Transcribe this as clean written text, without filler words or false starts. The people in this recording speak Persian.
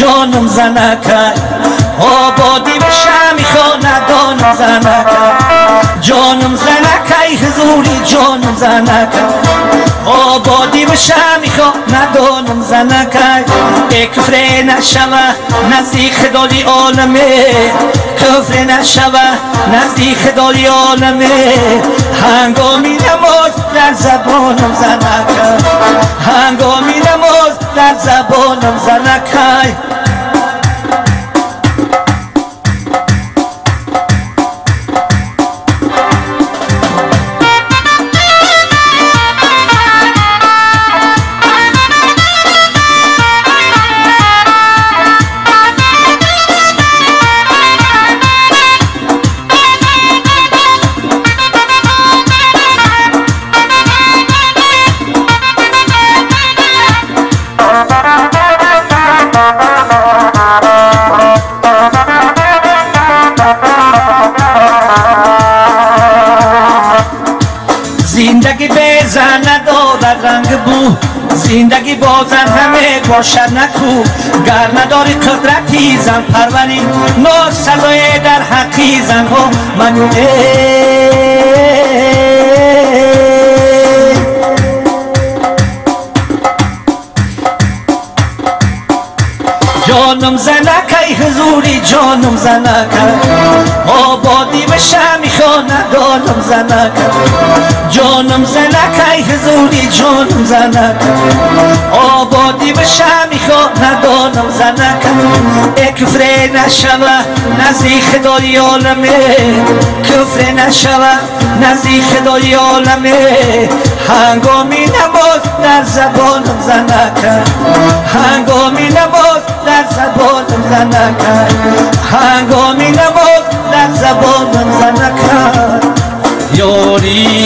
جانم زنکای آبادی بشم میخوا ندانم زنکای جانم زنکای حضوری جانم زنکای آبادی بشم میخوا ندانم زنکای کفر نشوه نزدیک خدای عالمه کفر نشوه نزدیک خدای عالمه هنگامی نماز در زبانم زنکای هنگامی نماز در زبانم زنکای زندگی به زن ندارد رنگ بو زندگی با زن همه باشد نکو گر نداری قدرتی زن پروری ناسزای در حقی زن ها منونه جانم زنکای حضوری جانم زنکای آبادی بشم میخوا ندانم زنکای جانم زنکای حضوری جانم زنکای آبادی بشم میخوا ندانم زنکای کفر نشوه نزدیک خدای عالمه کفر نشوه نزدیک خدای عالمه هنگامی نماز در زبانم زنکای هنگامی نماز در زبانم زنکای هنگامی نماز در زبانم زنکای یاری